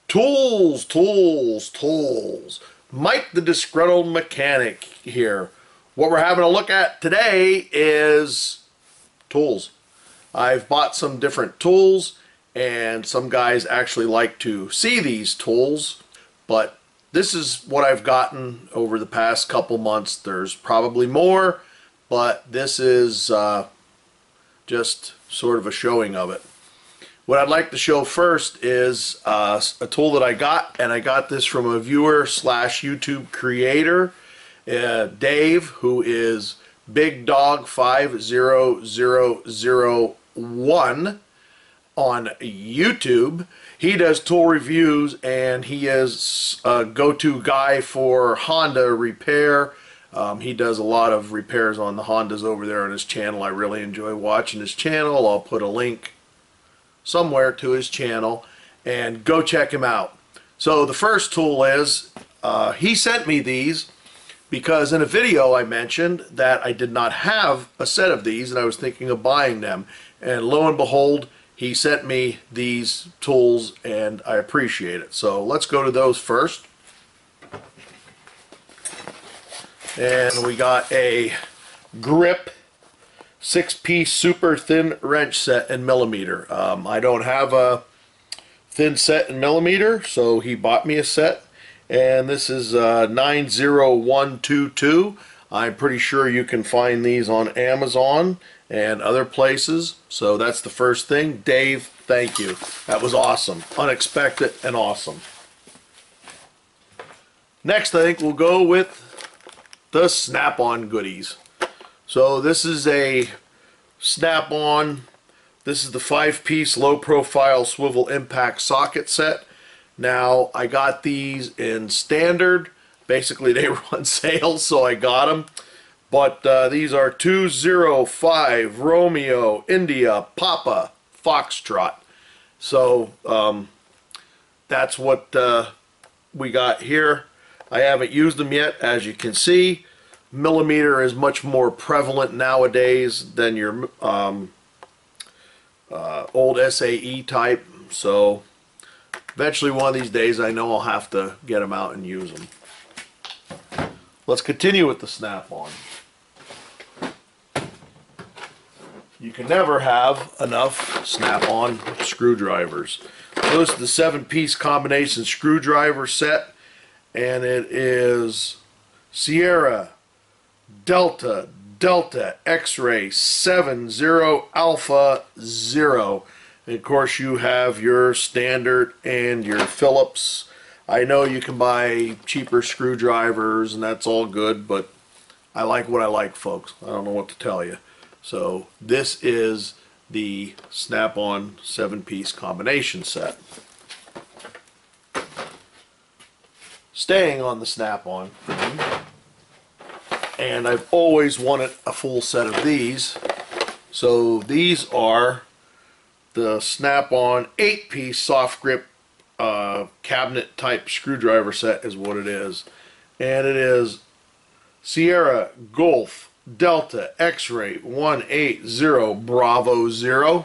Tools. Mike the Disgruntled Mechanic here. What we're having a look at today is tools. I've bought some different tools, and some guys actually like to see these tools, but this is what I've gotten over the past couple months. There's probably more, but this is just sort of a showing of it. What I'd like to show first is a tool that I got, and I got this from a viewer slash YouTube creator, Dave, who is Big Dog 50001 on YouTube. He does tool reviews, and he is a go-to guy for Honda repair. He does a lot of repairs on the Hondas over there on his channel. I really enjoy watching his channel. I'll put a link somewhere to his channel, and go check him out. So the first tool is, he sent me these because in a video I mentioned that I did not have a set of these and I was thinking of buying them, and lo and behold, he sent me these tools and I appreciate it. So let's go to those first. And we got a grip 6-piece super thin wrench set in millimeter. I don't have a thin set in millimeter, so he bought me a set, and this is 90122. I'm pretty sure you can find these on Amazon and other places. So that's the first thing. Dave, thank you. That was awesome. Unexpected and awesome. Next, I think we'll go with the snap-on goodies. So this is a snap-on. This is the 5-piece low-profile swivel impact socket set. Now, I got these in standard. Basically, they were on sale, so I got them. But these are 205 Romeo India Papa Foxtrot. So that's what we got here. I haven't used them yet, as you can see. Millimeter is much more prevalent nowadays than your old SAE type, so eventually one of these days I know I'll have to get them out and use them. Let's continue with the snap-on. You can never have enough snap-on screwdrivers. So this is the 7-piece combination screwdriver set, and it is Sierra Delta X-ray 70 Alpha 0. And of course you have your standard and your Phillips. I know you can buy cheaper screwdrivers and that's all good, but I like what I like, folks. I don't know what to tell you. So this is the snap-on 7-piece combination set. Staying on the snap-on theme, and I've always wanted a full set of these. So these are the snap-on 8-piece soft grip cabinet type screwdriver set is what it is. And it is Sierra Golf Delta X-ray 180 Bravo 0.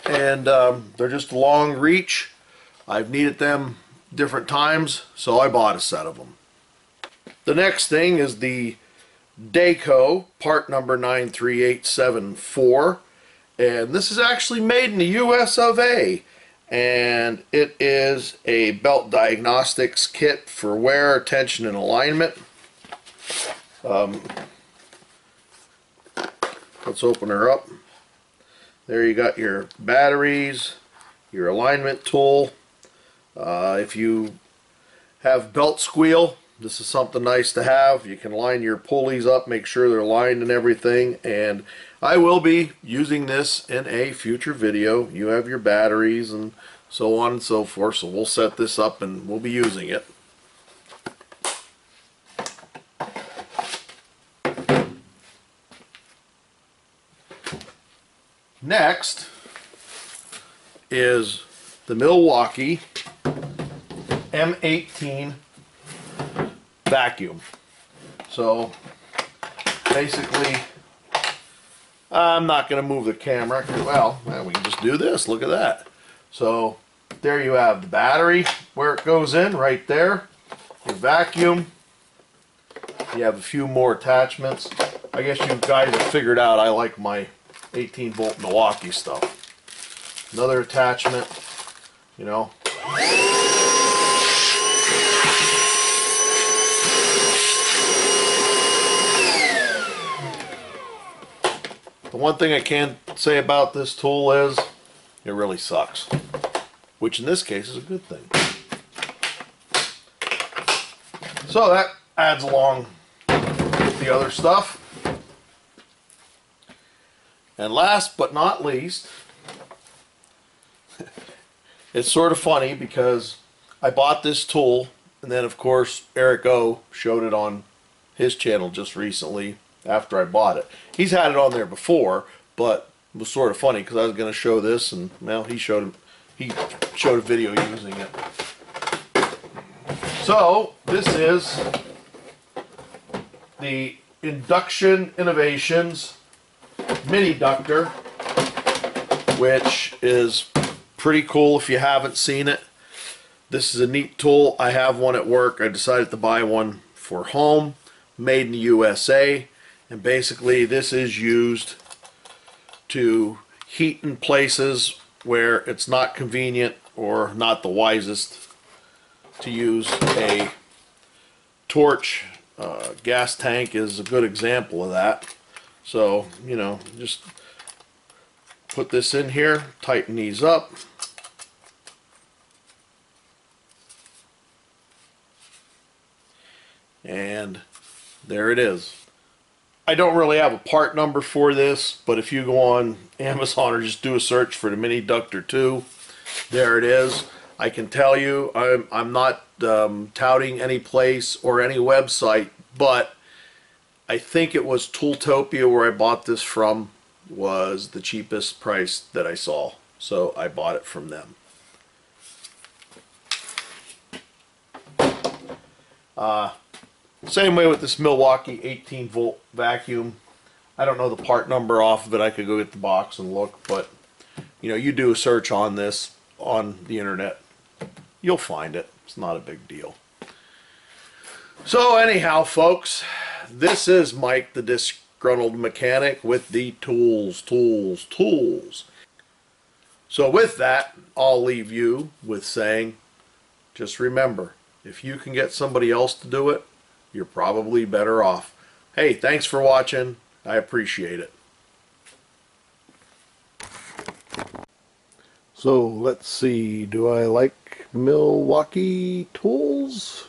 And they're just long reach. I've needed them different times, so I bought a set of them. The next thing is the Dayco part number 93874, and this is actually made in the US of A, and it is a belt diagnostics kit for wear, tension, and alignment. Let's open her up. There you got your batteries, your alignment tool. If you have belt squeal, this is something nice to have. You can line your pulleys up, make sure they're lined and everything, and I will be using this in a future video. You have your batteries and so on and so forth, so we'll set this up and we'll be using it. Next is the Milwaukee M18 vacuum. So basically, I'm not going to move the camera. Well, we can just do this. Look at that. So there you have the battery where it goes in, right there. Your vacuum. You have a few more attachments. I guess you guys have figured out I like my 18 volt Milwaukee stuff. Another attachment, you know. The one thing I can say about this tool is it really sucks, which in this case is a good thing. So that adds along with the other stuff. And last but not least, it's sort of funny because I bought this tool and then of course Eric O showed it on his channel just recently after I bought it. He's had it on there before, but it was sort of funny because I was going to show this and well, he showed a video using it. So this is the Induction Innovations mini ductor, which is pretty cool if you haven't seen it. This is a neat tool. I have one at work. I decided to buy one for home, made in the USA, and basically this is used to heat in places where it's not convenient or not the wisest to use a torch. Gas tank is a good example of that. So, you know, just put this in here, tighten these up. And there it is. I don't really have a part number for this, but if you go on Amazon or just do a search for the Mini Ductor 2, there it is. I can tell you, I'm not touting any place or any website, but I think it was Tooltopia where I bought this from was the cheapest price that I saw. So I bought it from them. Same way with this Milwaukee 18 volt vacuum. I don't know the part number off of it. I could go get the box and look, but you know, you do a search on this on the internet, you'll find it. It's not a big deal. So anyhow, folks, this is Mike the Disgruntled Mechanic with the tools. So with that, I'll leave you with saying, just remember, if you can get somebody else to do it, you're probably better off. Hey, thanks for watching. I appreciate it. So let's see, do I like Milwaukee tools?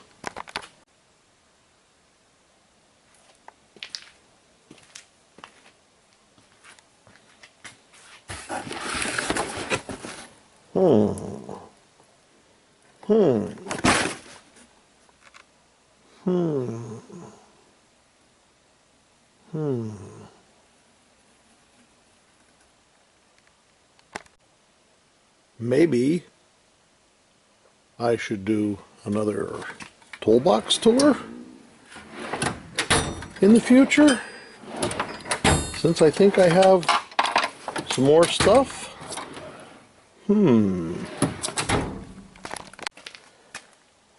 Maybe I should do another toolbox tour in the future, since I think I have some more stuff. And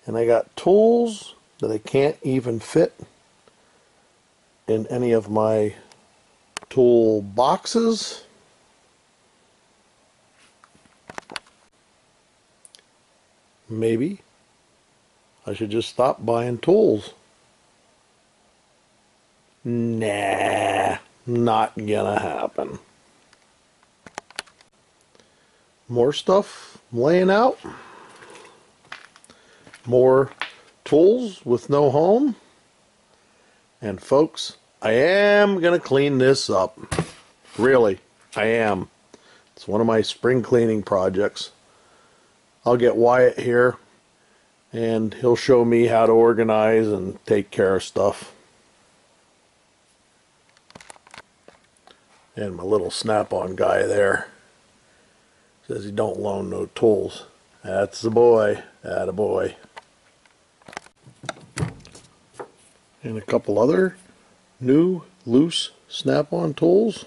I got tools that I can't even fit in any of my tool boxes. Maybe I should just stop buying tools. Nah, not gonna happen. More stuff laying out. More tools with no home. And folks, I am gonna clean this up. Really, I am. It's one of my spring cleaning projects. I'll get Wyatt here and he'll show me how to organize and take care of stuff. And my little snap-on guy there says he don't loan no tools. That's the boy. Attaboy. And a couple other new loose snap-on tools.